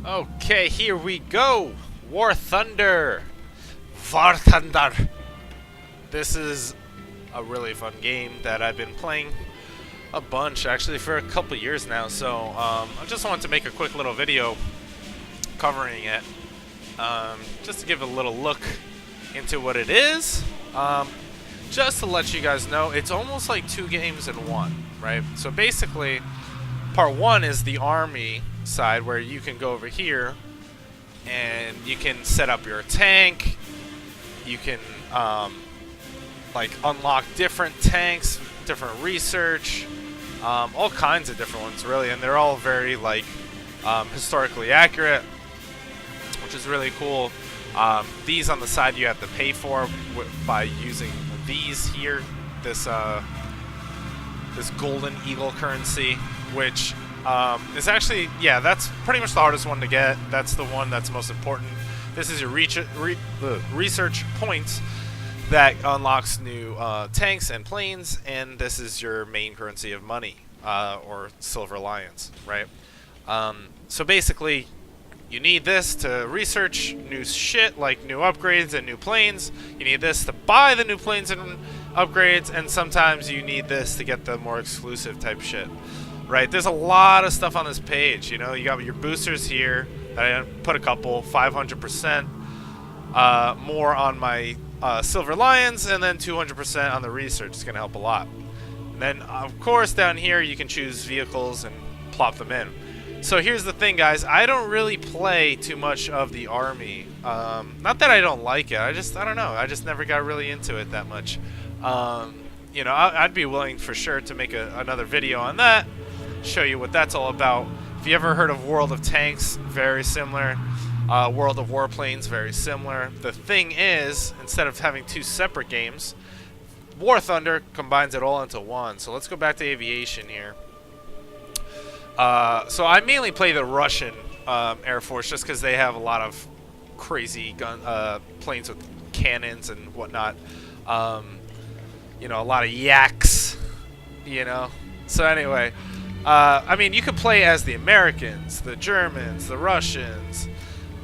Okay, here we go. War Thunder. War Thunder. This is a really fun game that I've been playing a bunch, actually, for a couple years now. So I just wanted to make a quick little video covering it, just to give a little look into what it is. Just to let you guys know, it's almost like two games in one, right? So basically, part one is the army side, where you can go over here and you can set up your tank. You can like unlock different tanks, different research, all kinds of different ones really, and they're all very like historically accurate, which is really cool. These on the side you have to pay for by using these here, this golden eagle currency, which is actually, yeah, that's pretty much the hardest one to get. That's the one that's most important. This is your research points that unlocks new tanks and planes, and this is your main currency of money, or silver lions, right? So basically, you need this to research new shit, like new upgrades and new planes. You need this to buy the new planes and upgrades, and sometimes you need this to get the more exclusive type shit, right? There's a lot of stuff on this page. You know, you got your boosters here. I put a couple, 500% more on my silver lions, and then 200% on the research. It's going to help a lot. And then, of course, down here you can choose vehicles and plop them in. So here's the thing, guys. I don't really play too much of the army. Not that I don't like it. I don't know. I just never got really into it that much. You know, I'd be willing for sure to make another video on that, show you what that's all about. If you ever heard of World of Tanks, very similar. World of Warplanes, very similar. The thing is, instead of having two separate games, War Thunder combines it all into one. So let's go back to aviation here. So I mainly play the Russian Air Force just because they have a lot of crazy planes with cannons and whatnot. You know, a lot of yaks, you know. So anyway, I mean, you could play as the Americans, the Germans, the Russians,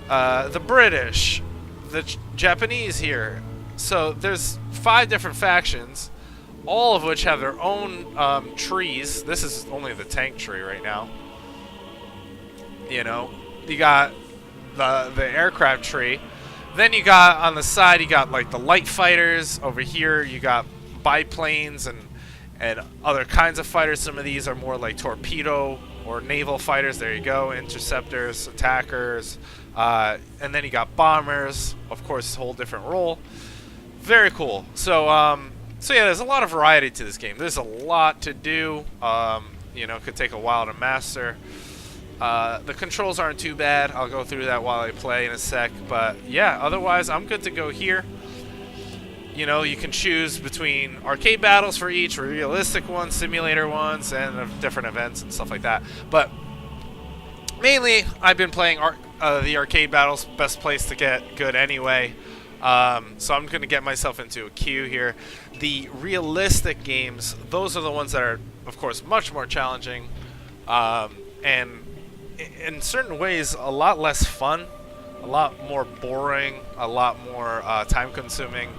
the British, the Japanese here. So there's 5 different factions, all of which have their own trees. This is only the tank tree right now. You know, you got the aircraft tree. Then you got on the side, you got like the light fighters. Over here, you got biplanes and other kinds of fighters. Some of these are more like torpedo or naval fighters. There you go, interceptors, attackers, and then you got bombers. Of course, a whole different role. Very cool. So so yeah, there's a lot of variety to this game. There's a lot to do. You know, it could take a while to master. The controls aren't too bad. I'll go through that while I play in a sec. But yeah, otherwise, I'm good to go here. You know, you can choose between arcade battles for each, realistic ones, simulator ones, and different events and stuff like that. But mainly, I've been playing the arcade battles. Best place to get good anyway. So I'm going to get myself into a queue here. The realistic games, those are the ones that are, of course, much more challenging, and in certain ways a lot less fun, a lot more boring, a lot more time-consuming.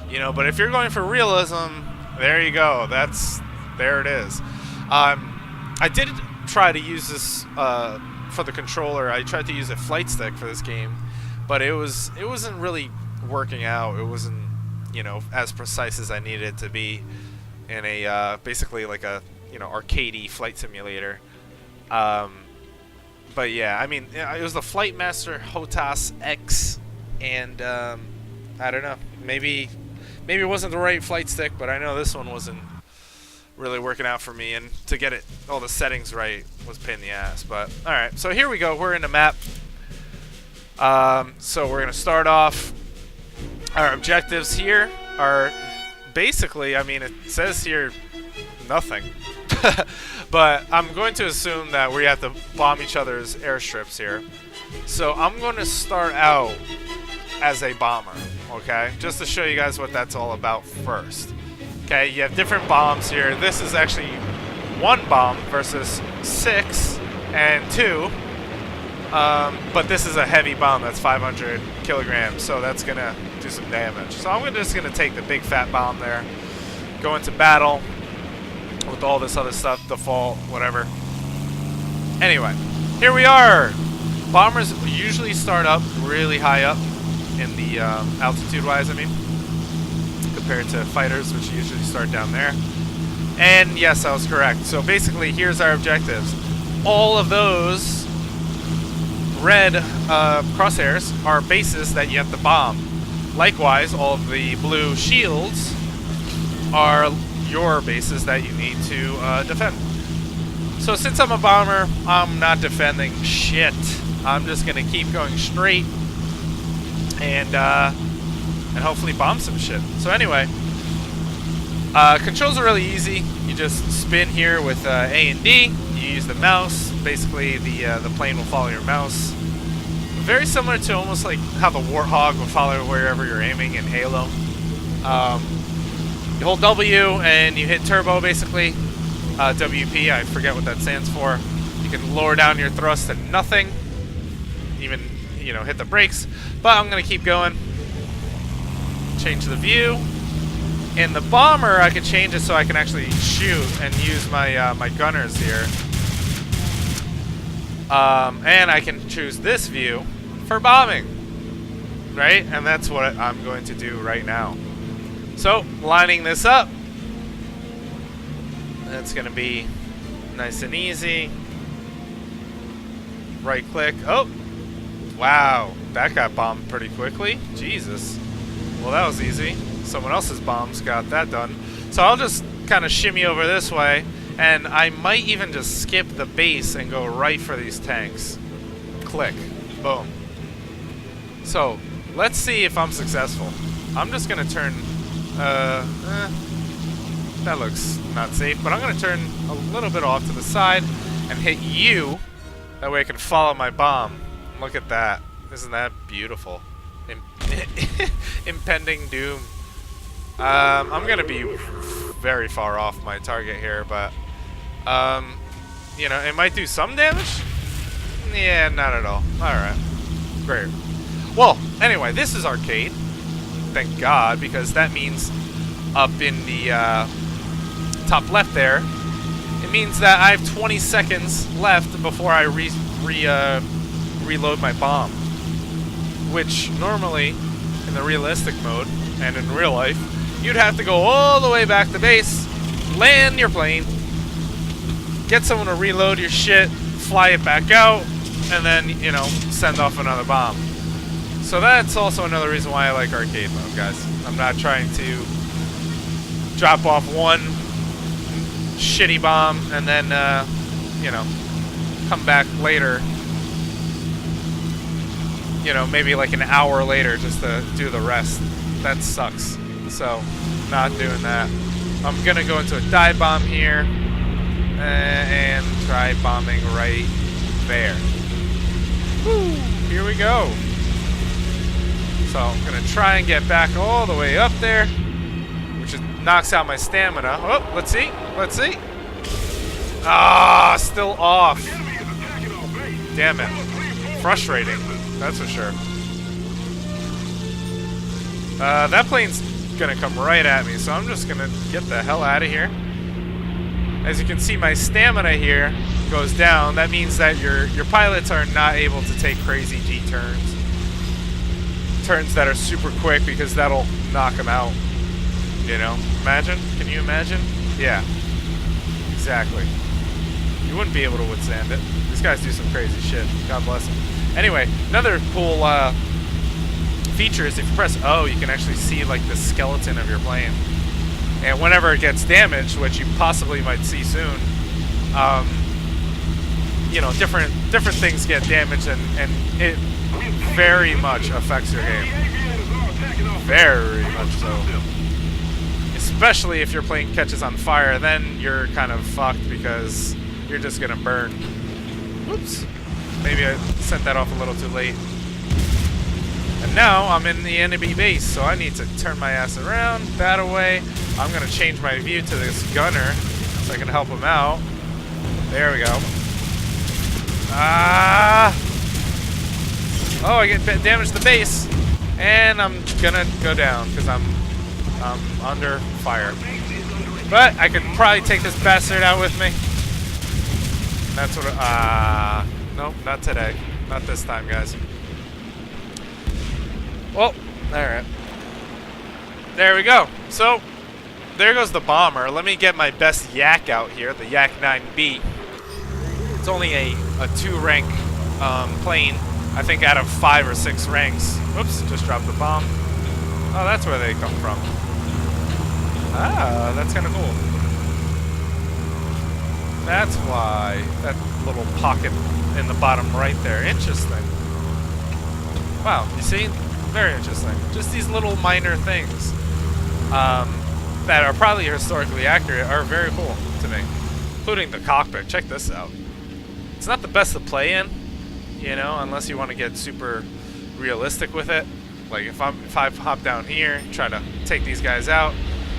You know, but if you're going for realism, there you go. There it is. I did try to use this for the controller. I tried to use a flight stick for this game, but it wasn't really working out. It wasn't, you know, as precise as I needed it to be in a basically like a, you know, arcadey flight simulator. But yeah, I mean, it was the Flight Master HOTAS X, and I don't know, maybe it wasn't the right flight stick, but I know this one wasn't really working out for me, and to get all the settings right was a pain in the ass. But all right, so here we go. We're in the map. So we're gonna start off. Our objectives here are basically, I mean, it says here nothing. But I'm going to assume that we have to bomb each other's airstrips here. So I'm going to start out as a bomber, okay? Just to show you guys what that's all about first. Okay, you have different bombs here. This is actually 1 bomb versus 6 and 2. But this is a heavy bomb that's 500 kilograms, so that's gonna do some damage. So I'm just gonna take the big fat bomb there, go into battle with all this other stuff, default, whatever. Anyway, here we are. Bombers usually start up really high up in the altitude-wise, I mean, compared to fighters, which usually start down there. And yes, I was correct. So basically, here's our objectives. All of those red crosshairs are bases that you have to bomb. Likewise, all of the blue shields are your bases that you need to defend. So since I'm a bomber, I'm not defending shit. I'm just gonna keep going straight and hopefully bomb some shit. So anyway, controls are really easy. You just spin here with A and D. You use the mouse. Basically, the plane will follow your mouse. Very similar to almost like how the Warthog will follow wherever you're aiming in Halo. You hold W and you hit turbo, basically. WP, I forget what that stands for. You can lower down your thrust to nothing. Even, you know, hit the brakes. But I'm going to keep going. Change the view. In the bomber, I can change it so I can actually shoot and use my my gunners here. And I can choose this view for bombing. Right? And that's what I'm going to do right now. So, lining this up. That's going to be nice and easy. Right click. Oh! Wow. That got bombed pretty quickly. Jesus. Well, that was easy. Someone else's bombs got that done. So I'll just kind of shimmy over this way. And I might even just skip the base and go right for these tanks. Click. Boom. So, let's see if I'm successful. I'm just going to turn... that looks not safe, but I'm going to turn a little bit off to the side and hit U. That way I can follow my bomb. Look at that. Isn't that beautiful? Impending doom. I'm going to be very far off my target here, but, you know, it might do some damage? Yeah, not at all. Alright. Great. Well, anyway, this is arcade. Thank God, because that means up in the top left there, it means that I have 20 seconds left before I reload my bomb. Which normally, in the realistic mode, and in real life, you'd have to go all the way back to base, land your plane, get someone to reload your shit, fly it back out, and then, you know, send off another bomb. So that's also another reason why I like arcade mode, guys. I'm not trying to drop off one shitty bomb and then, you know, come back later, you know, maybe like an hour later just to do the rest. That sucks. So, not doing that. I'm gonna go into a dive bomb here and try bombing right there. Woo! Here we go. So I'm gonna try and get back all the way up there, which knocks out my stamina. Oh, let's see. Let's see. Ah, still off. Damn it. Frustrating. That's for sure. That plane's gonna come right at me, so I'm just gonna get the hell out of here. As you can see, my stamina here goes down. That means that your pilots are not able to take crazy G-turns. Turns that are super quick, because that'll knock them out. You know? Imagine? Can you imagine? Yeah. Exactly. You wouldn't be able to withstand it. These guys do some crazy shit. God bless them. Anyway, another cool feature is if you press O, you can actually see like the skeleton of your plane. And whenever it gets damaged, which you possibly might see soon, you know, different things get damaged, and it very much affects your game. Very much so. Especially if your plane catches on fire, then you're kind of fucked because you're just gonna burn. Whoops. Maybe I sent that off a little too late. And now I'm in the enemy base, so I need to turn my ass around, that away. I'm gonna change my view to this gunner so I can help him out. There we go. Ah! Oh, I get damage to the base, and I'm gonna go down because I'm under fire. But I could probably take this bastard out with me. That's what. Nope, not today. Not this time, guys. Well, alright. There we go. So, there goes the bomber. Let me get my best yak out here, the Yak 9B. It's only a 2-rank plane, I think out of 5 or 6 ranks. Whoops, just dropped the bomb. Oh, that's where they come from. Ah, that's kind of cool. That's why. That little pocket in the bottom right there. Interesting. Wow, you see? Very interesting. Just these little minor things that are probably historically accurate are very cool to me. Including the cockpit. Check this out. It's not the best to play in, you know, unless you want to get super realistic with it. Like if I hop down here, try to take these guys out,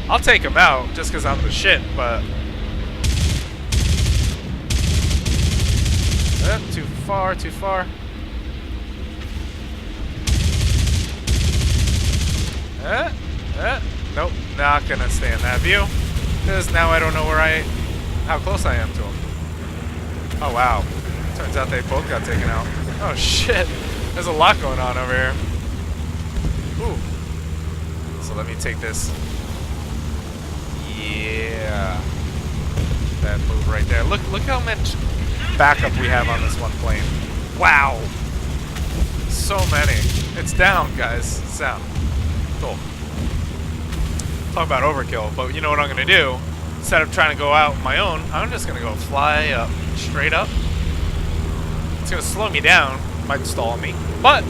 I'll take them out just because I'm the shit, but too far, too far. Nope, not gonna stay in that view because now I don't know how close I am to them. Oh wow, turns out they both got taken out. Oh shit, there's a lot going on over here. Ooh, so let me take this. Yeah, that move right there. Look how much backup we have on this one plane. Wow, so many. It's down, guys. It's down. Cool. Talk about overkill, but you know what I'm gonna do? Instead of trying to go out on my own, I'm just gonna go fly up, straight up. It's gonna slow me down, might stall me, but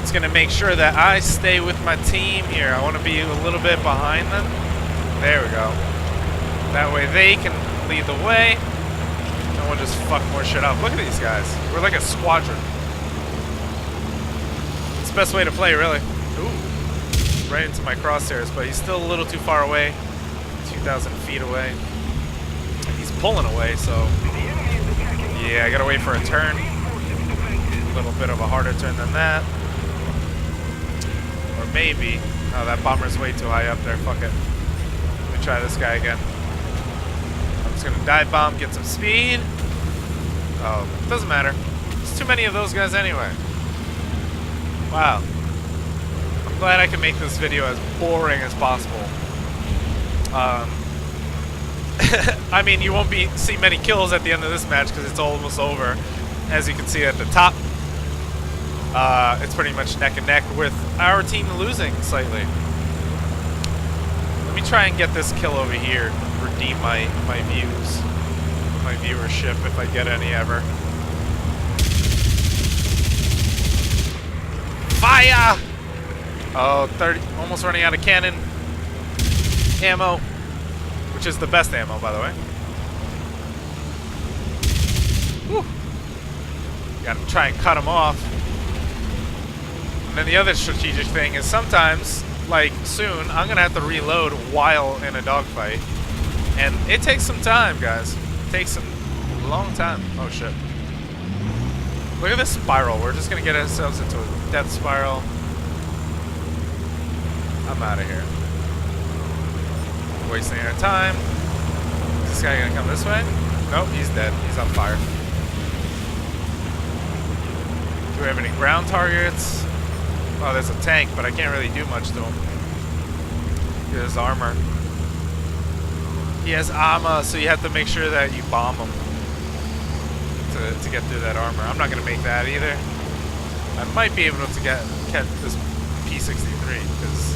it's gonna make sure that I stay with my team here. I want to be a little bit behind them. There we go. That way they can lead the way, and we'll just fuck more shit up. Look at these guys. We're like a squadron. It's the best way to play, really. Ooh. Right into my crosshairs, but he's still a little too far away. 2,000 feet away. He's pulling away, so yeah, I gotta wait for a turn. A little bit of a harder turn than that. Or maybe, oh, that bomber's way too high up there. Fuck it. Let me try this guy again. I'm just gonna dive bomb, get some speed. Oh, doesn't matter. There's too many of those guys anyway. Wow. I'm glad I can make this video as boring as possible. I mean, you won't see many kills at the end of this match because it's almost over. As you can see at the top, it's pretty much neck and neck with our team losing slightly. Let me try and get this kill over here, redeem my views, my viewership if I get any ever. Fire! Oh, 30, almost running out of cannon ammo, which is the best ammo, by the way. Whew. Gotta try and cut them off. And then the other strategic thing is sometimes, like soon, I'm gonna have to reload while in a dogfight. And it takes some time, guys. It takes a long time. Oh shit. Look at this spiral. We're just gonna get ourselves into a death spiral. I'm out of here. Wasting our time. Is this guy gonna come this way? Nope, he's dead. He's on fire. Do we have any ground targets? Oh, there's a tank, but I can't really do much to him. He has armor. He has armor, so you have to make sure that you bomb him to get through that armor. I'm not gonna make that either. I might be able to get this P-63 because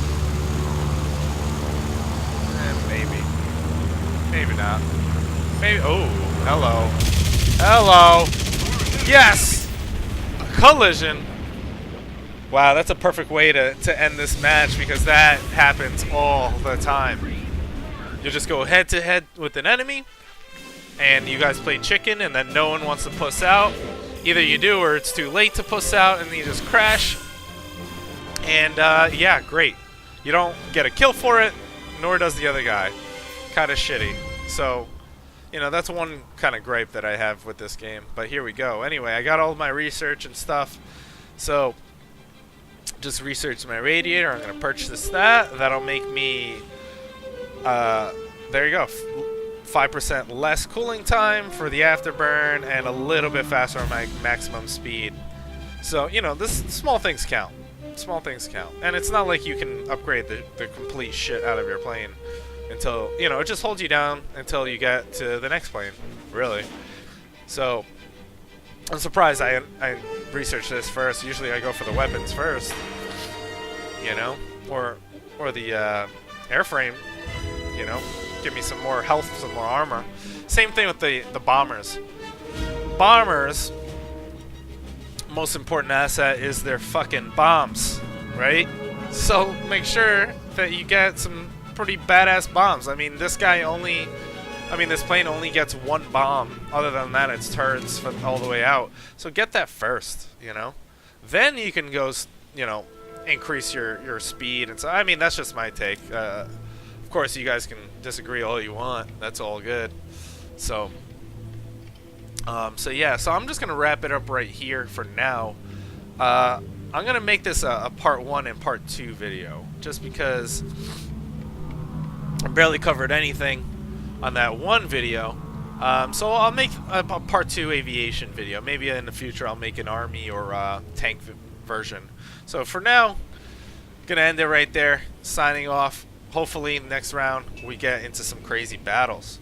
maybe not. Maybe. Oh, hello. Hello. Yes. A collision. Wow, that's a perfect way to end this match because that happens all the time. You just go head to head with an enemy, and you guys play chicken, and then no one wants to puss out. Either you do, or it's too late to puss out, and you just crash. And yeah, great. You don't get a kill for it, nor does the other guy. Kind of shitty. So You know, that's one kind of gripe that I have with this game. But here we go. Anyway, I got all my research and stuff. So, just research my radiator. I'm going to purchase that. That'll make me, there you go, 5% less cooling time for the afterburn and a little bit faster on my maximum speed. So, you know, this small things count. Small things count. And it's not like you can upgrade the complete shit out of your plane until, you know, it just holds you down until you get to the next plane, really. So, I'm surprised I researched this first. Usually I go for the weapons first, you know, or the airframe, you know, give me some more health, some more armor. Same thing with the bombers. Bombers, most important asset is their fucking bombs, right? So make sure that you get some pretty badass bombs. I mean, this plane only gets one bomb. Other than that, it's turrets from all the way out. So get that first, you know. Then you can go, you know, increase your speed. And so, I mean, that's just my take. Of course, you guys can disagree all you want. That's all good. So, so yeah. So I'm just gonna wrap it up right here for now. I'm gonna make this a part 1 and part 2 video, just because I barely covered anything on that one video. So I'll make a part 2 aviation video. Maybe in the future I'll make an army or tank version. So for now, gonna end it right there. Signing off. Hopefully next round we get into some crazy battles.